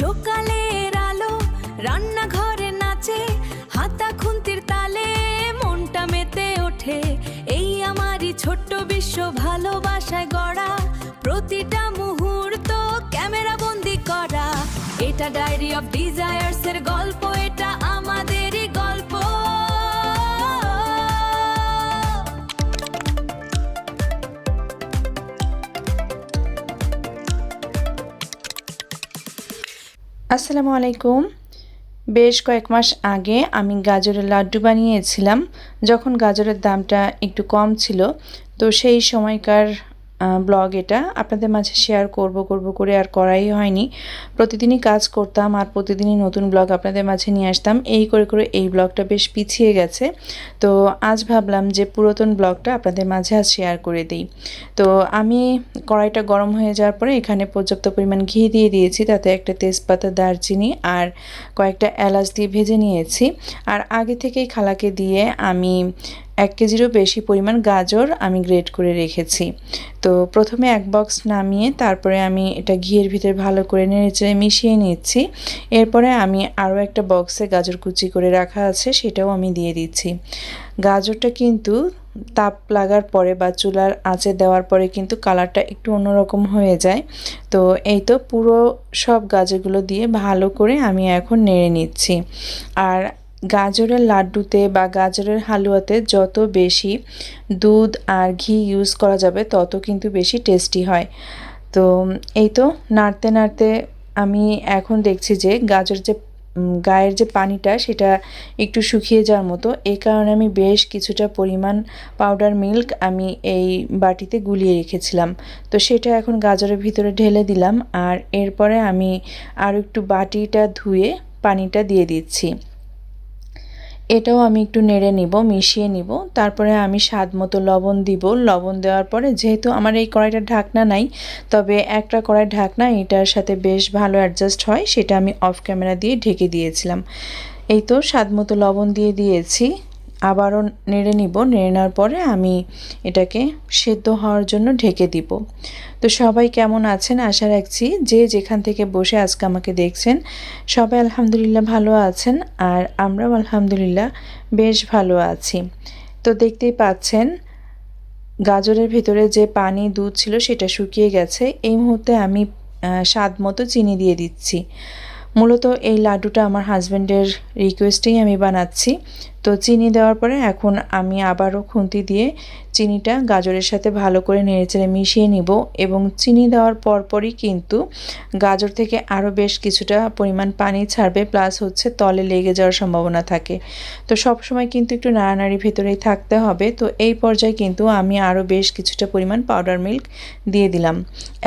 সকালের আলো রান্নাঘরে নাচে, হাতা খুন্তির তালে মনটা মেতে ওঠে। এই আমারই ছোট্ট বিশ্ব, ভালোবাসায় গড়া, প্রতিটা মুহূর্ত ক্যামেরা বন্দি করা। এটা ডায়েরি অফ ডিজায়ার্স এর গল্প, এটা আমাদেরই গল্প। আসসালামু আলাইকুম। বেশ কয়েক মাস আগে আমি গাজরের লাড্ডু বানিয়েছিলাম, যখন গাজরের দামটা একটু কম ছিল। তো সেই সময়কার ব্লগ এটা আপনাদের মাঝে শেয়ার করব করে আর করাই হয়নি। প্রতিদিনই কাজ করতাম আর প্রতিদিনই নতুন ব্লগ আপনাদের মাঝে নিয়ে আসতাম। এই করে এই ব্লগটা বেশ পিছিয়ে গেছে। তো আজ ভাবলাম যে পুরাতন ব্লগটা আপনাদের মাঝে আজ শেয়ার করে দিই। তো আমি কড়াইটা গরম হয়ে যাওয়ার পরে এখানে পর্যাপ্ত পরিমাণ ঘি দিয়ে দিয়েছি, তাতে একটা তেজপাতা, দারচিনি আর কয়েকটা এলাচ দিয়ে ভেজে নিয়েছি। আর আগে থেকেই খালাকে দিয়ে আমি 1 কেজিরও বেশি পরিমাণ গাজর আমি গ্রেট করে রেখেছি। তো প্রথমে এক বক্স নামিয়ে তারপরে আমি এটা ঘিয়ের ভিতরে ভালো করে নেড়েচেড়ে মিশিয়ে নিচ্ছি। এরপরে আমি আরও একটা বক্সে গাজর কুচি করে রাখা আছে, সেটাও আমি দিয়ে দিচ্ছি। গাজরটা কিন্তু তাপ লাগার পরে বা চুলার আঁচে দেওয়ার পরে কিন্তু কালারটা একটু অন্যরকম হয়ে যায়। তো এই তো পুরো সব গাজরগুলো দিয়ে ভালো করে আমি এখন নেড়ে নিচ্ছি। আর গাজরের লাড্ডুতে বা গাজরের হালুয়াতে যত বেশি দুধ আর ঘি ইউজ করা যাবে তত কিন্তু বেশি টেস্টি হয়। তো এই তো নাড়তে নাড়তে আমি এখন দেখছি যে গাজর যে গায়ের যে পানিটা সেটা একটু শুকিয়ে যাওয়ার মতো। এই কারণে আমি বেশ কিছুটা পরিমাণ পাউডার মিল্ক আমি এই বাটিতে গুলিয়ে রেখেছিলাম। তো সেটা এখন গাজরের ভিতরে ঢেলে দিলাম। আর এরপরে আমি আরও একটু বাটিটা ধুয়ে পানিটা দিয়ে দিচ্ছি। এটাও আমি একটু নেড়ে নিব, মিশিয়ে নিব। তারপরে আমি স্বাদ মতো লবণ দিব। লবণ দেওয়ার পরে যেহেতু আমার এই কড়াইটার ঢাকনা নাই, তবে একটা কড়াই ঢাকনা এটার সাথে বেশ ভালো অ্যাডজাস্ট হয়, সেটা আমি অফ ক্যামেরা দিয়ে ঢেকে দিয়েছিলাম। এই তো স্বাদ মতো লবণ দিয়ে দিয়েছি, আবারও নেড়ে নিব। নেড়ে নেওয়ার পরে আমি এটাকে সেদ্ধ হওয়ার জন্য ঢেকে দিব। তো সবাই কেমন আছেন আশা রাখছি যে যেখান থেকে বসে আজকে আমাকে দেখছেন সবাই আলহামদুলিল্লাহ ভালো আছেন, আর আমরাও আলহামদুলিল্লাহ বেশ ভালো আছি। তো দেখতেই পাচ্ছেন গাজরের ভিতরে যে পানি দুধ ছিল সেটা শুকিয়ে গেছে। এই মুহূর্তে আমি স্বাদ মতো চিনি দিয়ে দিচ্ছি। মূলত এই লাড্ডুটা আমার হাজব্যান্ডের রিকোয়েস্টেই আমি বানাচ্ছি। তো চিনি দেওয়ার পরে এখন আমি আবারও খুন্তি দিয়ে চিনিটা গাজরের সাথে ভালো করে নেড়েচেড়ে মিশিয়ে নিব। এবং চিনি দেওয়ার পরপরই কিন্তু গাজর থেকে আরও বেশ কিছুটা পরিমাণ পানি ছাড়বে, প্লাস হচ্ছে তলে লেগে যাওয়ার সম্ভাবনা থাকে। তো সব সময় কিন্তু একটু নাড়ানাড়ি ভেতরেই থাকতে হবে। তো এই পর্যায়ে কিন্তু আমি আরও বেশ কিছুটা পরিমাণ পাউডার মিল্ক দিয়ে দিলাম।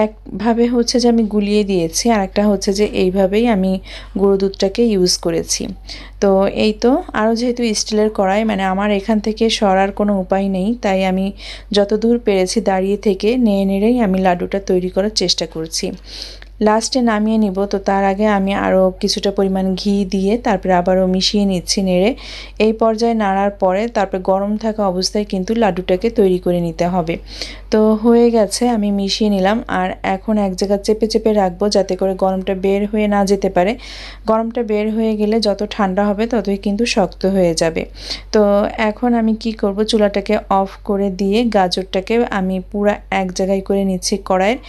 একভাবে হচ্ছে যে আমি গুলিয়ে দিয়েছি, আর একটা হচ্ছে যে এইভাবেই আমি গুঁড়ো দুধটাকে ইউজ করেছি। তো এই তো আরও যেহেতু স্টিলের কড়াই, মানে আমার এখান থেকে সরার কোনো উপায় নেই, তাই আমি যতদূর পেরেছি দাঁড়িয়ে থেকে নেড়েই আমি লাড্ডুটা তৈরি করার চেষ্টা করছি। লাস্টে নামিয়ে নিব, তো তার আগে আমি আরও কিছুটা পরিমাণ ঘি দিয়ে তারপরে আবারও মিশিয়ে নিচ্ছি নেড়ে। এই পর্যায়ে নাড়ার পরে তারপরে গরম থাকা অবস্থায় কিন্তু লাড্ডুটাকে তৈরি করে নিতে হবে। তো হয়ে গেছে, আমি মিশিয়ে নিলাম। আর এখন এক জায়গায় চেপে চেপে রাখবো যাতে করে গরমটা বের হয়ে না যেতে পারে। গরমটা বের হয়ে গেলে যত ঠান্ডা হবে ততই কিন্তু শক্ত হয়ে যাবে। তো এখন আমি কি করব, চুলাটাকে অফ করে দিয়ে গাজরটাকে আমি পুরো এক জায়গায় করে নিচ্ছি কড়াইয়ের।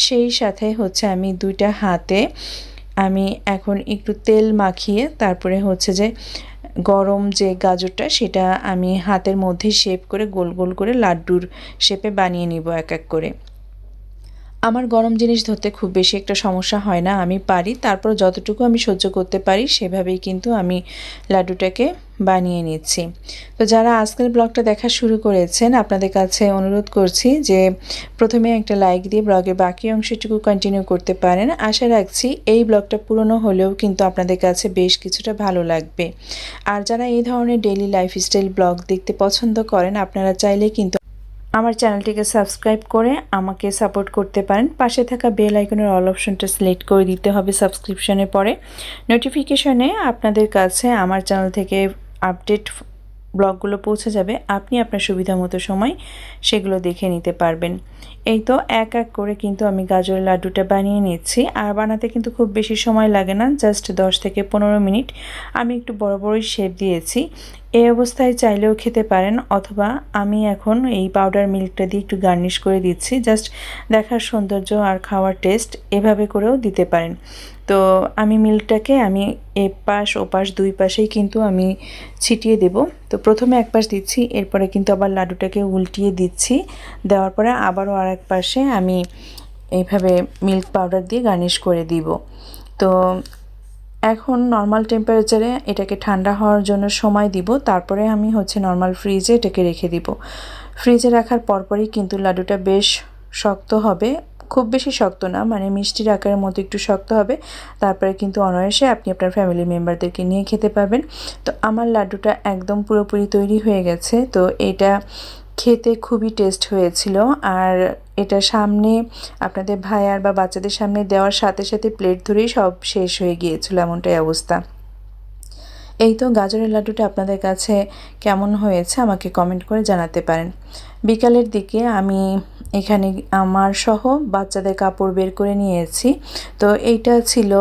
সেই সাথে হচ্ছে আমি দুইটা হাতে আমি এখন একটু তেল মাখিয়ে তারপরে হচ্ছে যে গরম যে গাজরটা সেটা আমি হাতের মধ্যে শেপ করে গোল গোল করে লাড্ডুর শেপে বানিয়ে নিব এক এক করে। আমার গরম জিনিস ধরতে খুব বেশি একটা সমস্যা হয় না, আমি পারি। তারপর যতটুকু আমি সহ্য করতে পারি সেভাবেই কিন্তু আমি লাড্ডুটাকে বানিয়ে নিচ্ছি। তো যারা আজকের ব্লগটা দেখা শুরু করেছেন আপনাদের কাছে অনুরোধ করছি যে প্রথমে একটা লাইক দিয়ে ব্লগের বাকি অংশটুকু কন্টিনিউ করতে পারেন। আশা রাখছি এই ব্লগটা পুরনো হলেও কিন্তু আপনাদের কাছে বেশ কিছুটা ভালো লাগবে। আর যারা এই ধরনের ডেইলি লাইফস্টাইল ব্লগ দেখতে পছন্দ করেন আপনারা চাইলে কিন্তু আমার চ্যানেলটিকে সাবস্ক্রাইব করে আমাকে সাপোর্ট করতে পারেন। পাশে থাকা বেল আইকনের অল অপশনটা সিলেক্ট করে দিতে হবে সাবস্ক্রিপশনের পরে। নোটিফিকেশনে আপনাদের কাছে আমার চ্যানেল থেকে আপডেট ব্লগগুলো পৌঁছে যাবে, আপনি আপনার সুবিধা মতো সময় সেগুলো দেখে নিতে পারবেন। এই তো এক এক করে কিন্তু আমি গাজরের লাড্ডুটা বানিয়ে নিচ্ছি। আর বানাতে কিন্তু খুব বেশি সময় লাগে না, জাস্ট 10 থেকে 15 মিনিট। আমি একটু বড় বড়ই শেপ দিয়েছি। এই অবস্থায় চাইলেও খেতে পারেন, অথবা আমি এখন এই পাউডার মিল্কটা দিয়ে একটু গার্নিশ করে দিচ্ছি। জাস্ট দেখার সৌন্দর্য আর খাওয়ার টেস্ট এভাবে করেও দিতে পারেন। তো আমি মিল্কটাকে আমি এপাশ ওপাশ দুই পাশেই কিন্তু আমি ছিটিয়ে দেব। তো প্রথমে এক পাশ দিচ্ছি, এরপরে কিন্তু আবার লাড্ডুটাকে উল্টিয়ে দিচ্ছি। দেওয়ার পরে আবারও আর এক পাশে আমি এইভাবে মিল্ক পাউডার দিয়ে গার্নিশ করে দিব। তো এখন নর্মাল টেম্পারেচারে এটাকে ঠান্ডা হওয়ার জন্য সময় দিব, তারপরে আমি নর্মাল ফ্রিজে এটাকে রেখে দিব। ফ্রিজে রাখার পরপরই কিন্তু লাড্ডুটা বেশ শক্ত হবে, খুব বেশি শক্ত না, মানে মিষ্টির আকারের মতো একটু শক্ত হবে। তারপরে কিন্তু অনায়াসে আপনি আপনার ফ্যামিলি মেম্বারদেরকে নিয়ে খেতে পারবেন। তো আমার লাড্ডুটা একদম পুরোপুরি তৈরি হয়ে গেছে। তো এটা খেতে খুবই টেস্ট হয়েছিল। আর এটা সামনে আপনাদের ভাইয়ার বা বাচ্চাদের সামনে দেওয়ার সাথে সাথে প্লেট ধরেই সব শেষ হয়ে গিয়েছিল, এমনটাই অবস্থা। এই তো গাজরের লাড্ডুটা আপনাদের কাছে কেমন হয়েছে আমাকে কমেন্ট করে জানাতে পারেন। বিকালের দিকে আমি এখানে আমার সহ বাচ্চাদের কাপড় বের করে নিয়েছি। তো এইটা ছিল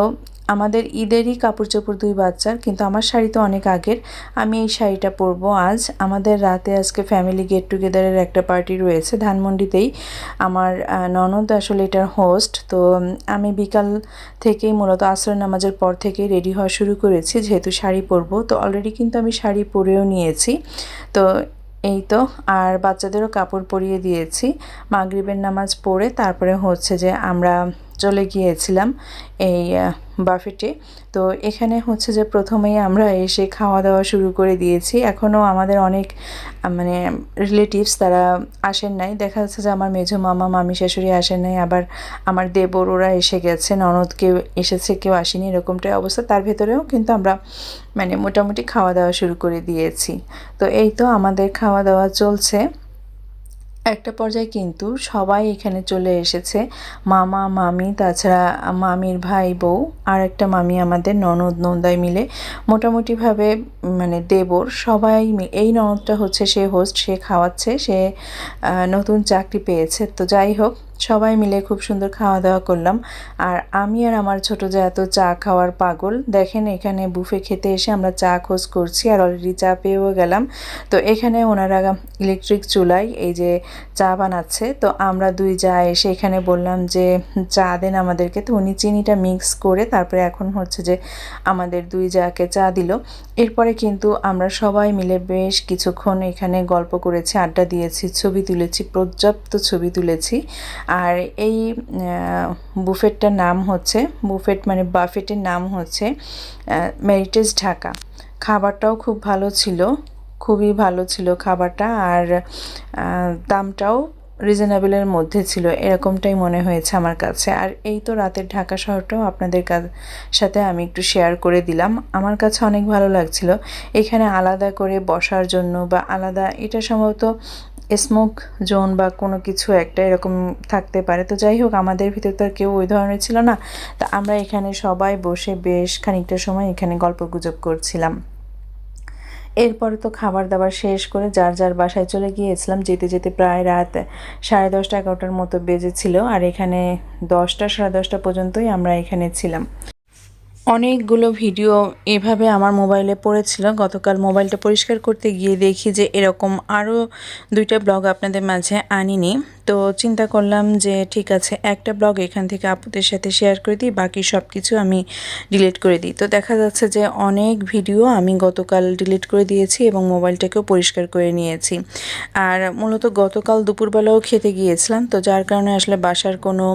আমাদের ঈদেরই কাপড় চোপড় দুই বাচ্চার, কিন্তু আমার শাড়ি তো অনেক আগের। আমি এই শাড়িটা পরবো আজ। আমাদের রাতে আজকে ফ্যামিলি গেট টুগেদারের একটা পার্টি রয়েছে ধানমন্ডিতেই। আমার ননদ আসলে এটার হোস্ট। তো আমি বিকাল থেকেই মূলত আসর নামাজের পর থেকেই রেডি হওয়া শুরু করেছি, যেহেতু শাড়ি পরবো। তো অলরেডি কিন্তু আমি শাড়ি পরেও নিয়েছি। তো এই তো, আর বাচ্চাদেরও কাপড় পরিয়ে দিয়েছি। মাগরিবের নামাজ পড়ে তারপরে যে আমরা চলে গিয়েছিলাম এই বাফেটে। তো এখানে যে প্রথমেই আমরা এসে খাওয়া দাওয়া শুরু করে দিয়েছি। এখনও আমাদের অনেক মানে রিলেটিভস তারা আসেন নাই। দেখা যাচ্ছে যে আমার মেজো মামা মামি শাশুড়ি আসেন নাই, আবার আমার দেবর ওরা এসে গেছে, ননদ কেউ এসেছে কেউ আসেনি, এরকমটাই অবস্থা। তার ভেতরেও কিন্তু আমরা মানে মোটামুটি খাওয়া দাওয়া শুরু করে দিয়েছি। তো এই তো আমাদের খাওয়া দাওয়া চলছে। একটা পর্যায়ে কিন্তু সবাই এখানে চলে এসেছে, মামা মামি, তাছাড়া মামির ভাই বউ আর একটা মামি আমাদের ননদ নন্দাই মিলে মোটামুটিভাবে মানে দেবর সবাই এই ননদটা সে হোস্ট, সে খাওয়াচ্ছে, সে নতুন চাকরি পেয়েছে। তো যাই হোক, সবাই মিলে খুব সুন্দর খাওয়া দাওয়া করলাম। আর আমি আর আমার ছোটো যা এত চা খাওয়ার পাগল, দেখেন এখানে বুফে খেতে এসে আমরা চা খোঁজ করছি আর অলরেডি চা পেয়েও গেলাম। তো এখানে ওনারা ইলেকট্রিক চুলায় এই যে চা বানাচ্ছে। তো আমরা দুই যা এসে এখানে বললাম যে চা দেন আমাদেরকে। তো উনি চিনিটা মিক্স করে তারপরে এখন যে আমাদের দুই যাকে চা দিল। এরপরে কিন্তু আমরা সবাই মিলে বেশ কিছুক্ষণ এখানে গল্প করেছি, আড্ডা দিয়েছি, ছবি তুলেছি, পর্যাপ্ত ছবি তুলেছি। আর এই বুফেটটার নাম বুফেট মানে বাফেটের নাম মেরিটেজ ঢাকা। খাবারটাও খুব ভালো ছিল, খুবই ভালো ছিল খাবারটা। আর দামটাও রিজনেবলের মধ্যে ছিল, এরকমটাই মনে হয়েছে আমার কাছে। আর এই তো রাতের ঢাকা শহরটাও আপনাদের সাথে আমি একটু শেয়ার করে দিলাম। আমার কাছে অনেক ভালো লাগছিল। এখানে আলাদা করে বসার জন্য বা আলাদা, এটা সম্ভবত স্মোক জোন বা কোনো কিছু একটা এরকম থাকতে পারে। তো যাই হোক, আমাদের ভিতর তো আর কেউ ওই ধরনের ছিল না। তা আমরা এখানে সবাই বসে বেশ খানিকটা সময় এখানে গল্পগুজব করছিলাম। এরপরে তো খাবার দাবার শেষ করে যার যার বাসায় চলে গিয়েছিলাম। যেতে যেতে প্রায় রাত 10:30 11টার মতো বেজেছিল। আর এখানে 10টা 10:30 পর্যন্তই আমরা এখানে ছিলাম। অনেকগুলো ভিডিও এভাবে আমার মোবাইলে পড়েছিল। গতকাল মোবাইলটা পরিষ্কার করতে গিয়ে দেখি যে এরকম আরও 2টা ব্লগ আপনাদের মাঝে আনিনি। তো চিন্তা করলাম যে ঠিক আছে, একটা ব্লগ এখান থেকে আপুদের সাথে শেয়ার করে দিই, বাকি সব কিছু আমি ডিলিট করে দিই। তো দেখা যাচ্ছে যে অনেক ভিডিও আমি গতকাল ডিলিট করে দিয়েছি এবং মোবাইলটাকেও পরিষ্কার করে নিয়েছি। আর মূলত গতকাল দুপুরবেলাও খেতে গিয়েছিলাম, তো যার কারণে আসলে বাসার কোনো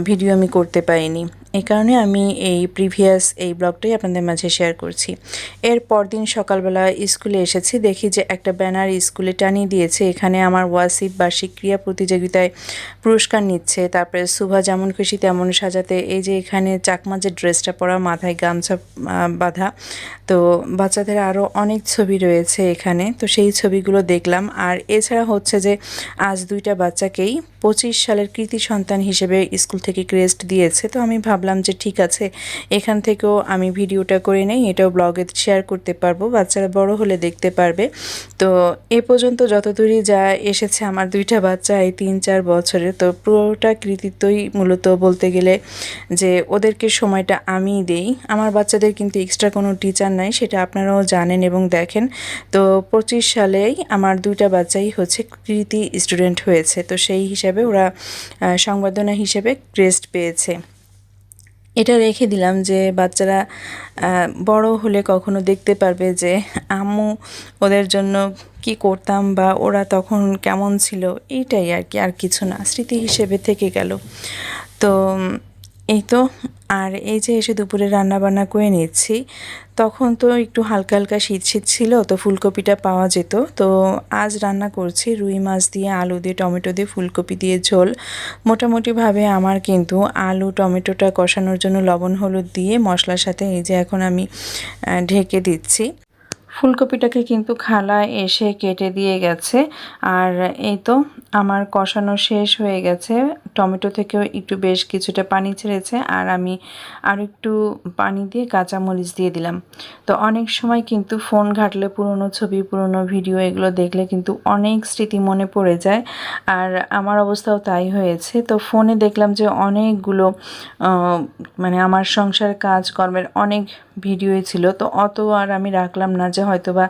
ভিডিও আমি করতে পারিনি। এই কারণে আমি এই প্রিভিয়াস এই ব্লগটাই আপনাদের মাঝে শেয়ার করছি। এর পরদিন সকালবেলা স্কুলে এসেছি, দেখি যে একটা ব্যানার স্কুলে টানিয়ে দিয়েছে, এখানে আমার ওয়াসিফ বার্ষিক ক্রিয়া প্রতিযোগিতায় পুরস্কার নিচ্ছে। তারপরে শুভা যেমন খুশি তেমন সাজাতে, এই যে এখানে চাকমা যে ড্রেসটা পরা, মাথায় গামছা বাঁধা, তো বাচ্চাদের আরও অনেক ছবি রয়েছে এখানে। তো সেই ছবিগুলো দেখলাম। আর এছাড়া যে আজ 2টা বাচ্চাকেই 25 সালের কৃতি সন্তান হিসেবে স্কুল থেকে ক্রেস্ট দিয়েছে। তো আমি ভাবলাম ভাবলাম যে ঠিক আছে এখান থেকেও আমি ভিডিওটা করে নেই, এটাও ব্লগে শেয়ার করতে পারবো, বাচ্চারা বড় হলে দেখতে পারবে। তো এ পর্যন্ত যতদূরই যা এসেছে আমার দুইটা বাচ্চা এই 3-4 বছরে, তো পুরোটা কৃতিত্বই মূলত বলতে গেলে যে ওদেরকে সময়টা আমিই দেই। আমার বাচ্চাদের কিন্তু এক্সট্রা কোনো টিচার নাই, সেটা আপনারাও জানেন এবং দেখেন। তো 25 সালেই আমার দুইটা বাচ্চাই হচ্ছে কৃতি স্টুডেন্ট হয়েছে, তো সেই হিসাবে ওরা সংবর্ধনা হিসেবে ক্রেস্ট পেয়েছে। এটা রেখে দিলাম যে বাচ্চারা বড় হলে কখনো দেখতে পারবে যে আম্মু ওদের জন্য কি করতাম বা ওরা তখন কেমন ছিল, এইটাই আর কি, আর কিছু না, স্মৃতি হিসেবে থেকে গেল। তো এই তো, আর এই যে এসে দুপুরে রান্না বান্না করে নিচ্ছি। তখন তো একটু হালকা হালকা শীত শীত ছিল, তো ফুলকপিটা পাওয়া যেত। তো আজ রান্না করছি রুই মাছ দিয়ে, আলু দিয়ে, টমেটো দিয়ে, ফুলকপি দিয়ে ঝোল। মোটামুটিভাবে আমার কিন্তু আলু টমেটোটা কষানোর জন্য লবণ হলুদ দিয়ে মশলার সাথে এই যে এখন আমি ঢেকে দিচ্ছি। ফুলকপিটাকে কিন্তু খালা এসে কেটে দিয়ে গেছে। আর এই তো আমার কষানো শেষ হয়ে গেছে, টমেটো থেকেও একটু বেশ কিছুটা পানি ছেড়েছে, আর আমি আর একটু পানি দিয়ে কাঁচামরিচ দিয়ে দিলাম। তো অনেক সময় কিন্তু ফোন ঘাটলে পুরনো ছবি, পুরনো ভিডিও এগুলো দেখলে কিন্তু অনেক স্মৃতি মনে পড়ে যায়, আর আমার অবস্থাও তাই হয়েছে। তো ফোনে দেখলাম যে অনেকগুলো মানে আমার সংসার কাজকর্মের অনেক ভিডিওই ছিল, তো অত আর আমি রাখলাম না যে হয়তো বা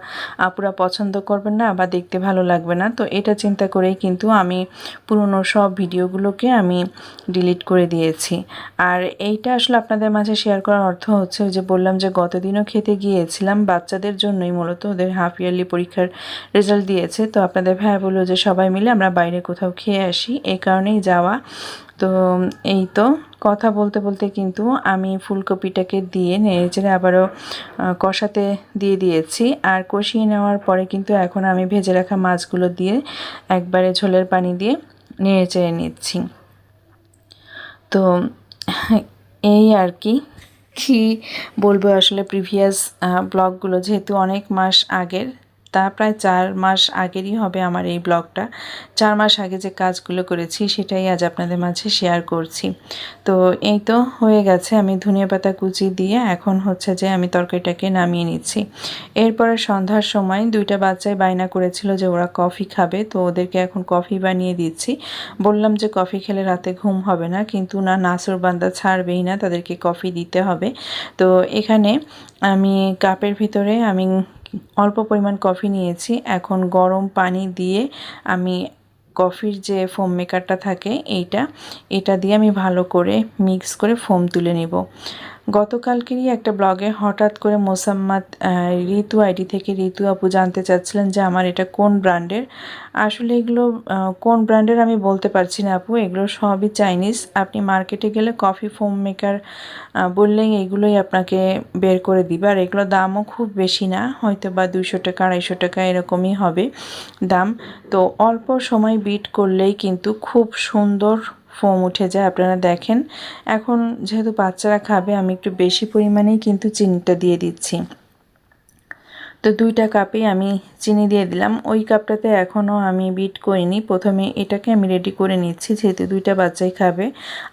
আপুরা পছন্দ করবেন না বা দেখতে ভালো লাগবে না। তো এটা চিন্তা করেই কিন্তু আমি পুরনো সব ভিডিওগুলোকে আমি ডিলিট করে দিয়েছি। আর এইটা আসলে আপনাদের মাঝে শেয়ার করার অর্থ হচ্ছে যে বললাম যে গতদিনও খেতে গিয়েছিলাম, বাচ্চাদের জন্যই মূলত, ওদের হাফ ইয়ারলি পরীক্ষার রেজাল্ট দিয়েছে। তো আপনাদের ভাইয়া বললো যে সবাই মিলে আমরা বাইরে কোথাও খেয়ে আসি, এই কারণেই যাওয়া। তো এই তো কথা বলতে বলতে কিন্তু আমি ফুলকপিটাকে দিয়ে নেড়েচেড়ে আবারও কষাতে দিয়ে দিয়েছি। আর কষিয়ে নেওয়ার পরে কিন্তু এখন আমি ভেজে রাখা মাছগুলো দিয়ে একবারে ঝোলের পানি দিয়ে নেড়েচেড়ে নিচ্ছি। তো এই আর কি, কি বলবো আসলে, প্রিভিয়াস ব্লগগুলো যেহেতু অনেক মাস আগের, তা প্রায় 4 মাস আগেরই হবে আমার এই ব্লগটা। 4 মাস আগে যে কাজগুলো করেছি সেটাই আজ আপনাদের মাঝে শেয়ার করছি। তো এই তো হয়ে গেছে, আমি ধনিয়া পাতা কুচি দিয়ে এখন হচ্ছে যে আমি তরকারিটাকে নামিয়ে নিচ্ছি। এরপরে সন্ধ্যার সময় দুইটা বাচ্চাই বায়না করেছিল যে ওরা কফি খাবে, তো ওদেরকে এখন কফি বানিয়ে দিচ্ছি। বললাম যে কফি খেলে রাতে ঘুম হবে না, কিন্তু না, নাসর বান্দা ছাড়বেই না, তাদেরকে কফি দিতে হবে। তো এখানে আমি কাপের ভিতরে আমি অল্প পরিমাণ কফি নিয়েছি। এখন গরম পানি দিয়ে আমি কফির যে ফোম মেকারটা থাকে এটা দিয়ে আমি ভালো করে মিক্স করে ফোম তুলে নেব। গতকালকেরই একটা ব্লগে হঠাৎ করে মোসাম্মদ ঋতু আইডি থেকে ঋতু আপু জানতে চাচ্ছিলেন যে আমার এটা কোন ব্র্যান্ডের। আসলে এগুলো কোন ব্র্যান্ডের আমি বলতে পারছি না আপু, এগুলো সবই চাইনিজ। আপনি মার্কেটে গেলে কফি ফোম মেকার বললেই এগুলোই আপনাকে বের করে দিবে, আর এগুলোর দামও খুব বেশি না, হয়তো বা 200 টাকা 250 টাকা এরকমই হবে দাম। তো অল্প সময় বিট করলেই কিন্তু খুব সুন্দর ফোম উঠে যায়, আপনারা দেখেন। এখন যেহেতু বাচ্চারা খাবে আমি একটু বেশি পরিমাণেই কিন্তু চিনিটা দিয়ে দিচ্ছি। তো 2টা কাপে আমি চিনি দিয়ে দিলাম। ওই কাপটাতে এখনও আমি বিট করিনি, প্রথমে এটাকে আমি রেডি করে নিচ্ছি, যেহেতু 2টা বাচ্চাই খাবে।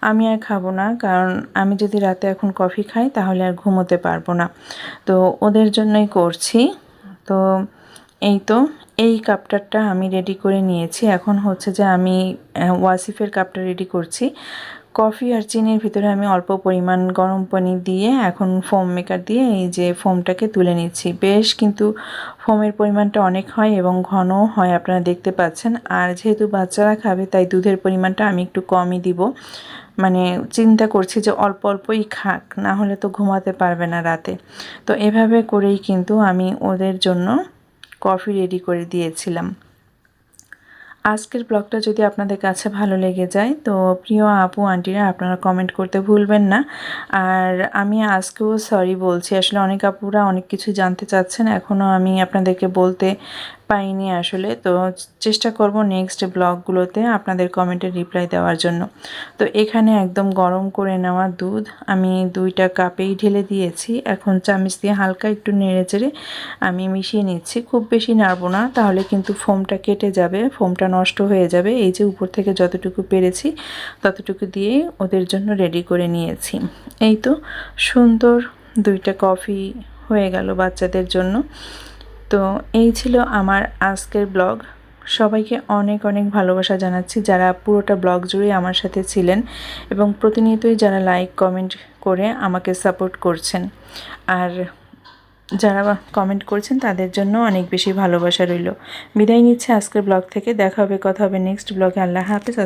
আমি আর খাবো না, কারণ আমি যদি রাতে এখন কফি খাই তাহলে আর ঘুমোতে পারবো না, তো ওদের জন্যই করছি। তো এই তো এই কাপটারটা আমি রেডি করে নিয়েছি। এখন হচ্ছে যে আমি ওয়াসিফের কাপটা রেডি করছি। কফি আর চিনির ভিতরে আমি অল্প পরিমাণ গরম পানি দিয়ে এখন ফোম মেকার দিয়ে এই যে ফোমটাকে তুলে নিচ্ছি। বেশ কিন্তু ফোমের পরিমাণটা অনেক হয় এবং ঘনও হয়, আপনারা দেখতে পাচ্ছেন। আর যেহেতু বাচ্চারা খাবে তাই দুধের পরিমাণটা আমি একটু কমই দিব, মানে চিন্তা করছি যে অল্প অল্পই খাক, না হলে তো ঘুমাতে পারবে না রাতে। তো এভাবে করেই কিন্তু আমি ওদের জন্য কফি রেডি করে দিয়েছিলাম। আজকের ব্লগটা যদি আপনাদের কাছে ভালো লেগে যায় তো প্রিয় আপু আন্টিরা আপনারা কমেন্ট করতে ভুলবেন না। আর আমি আজকেও সরি বলছি, আসলে অনেক আপুরা অনেক কিছু জানতে চাচ্ছেন, এখনও আমি আপনাদেরকে বলতে পাইনি আসলে। তো চেষ্টা করব নেক্সট ব্লগগুলোতে আপনাদের কমেন্টের রিপ্লাই দেওয়ার জন্য। তো এখানে একদম গরম করে নেওয়া দুধ আমি 2টা কাপেই ঢেলে দিয়েছি। এখন চামচ দিয়ে হালকা একটু নেড়েচেড়ে আমি মিশিয়ে নিচ্ছি। খুব বেশি নাড়বো না, তাহলে কিন্তু ফোমটা কেটে যাবে, ফোমটা নষ্ট হয়ে যাবে। এই যে উপর থেকে যতটুকু পেরেছি ততটুকু দিয়েই ওদের জন্য রেডি করে নিয়েছি। এই তো সুন্দর 2টা কফি হয়ে গেল বাচ্চাদের জন্য। তো এই ছিল আমার আজকের ব্লগ। সবাইকে অনেক অনেক ভালোবাসা জানাচ্ছি যারা পুরোটা ব্লগ জুড়ে আমার সাথে ছিলেন এবং প্রতিনিয়তই যারা লাইক কমেন্ট করে আমাকে সাপোর্ট করছেন। আর যারা কমেন্ট করছেন তাদের জন্য অনেক বেশি ভালোবাসা রইল। বিদায় নিচ্ছে আজকের ব্লগ থেকে। দেখা হবে, কথা হবে নেক্সট ব্লগে। আল্লাহ হাফেজ।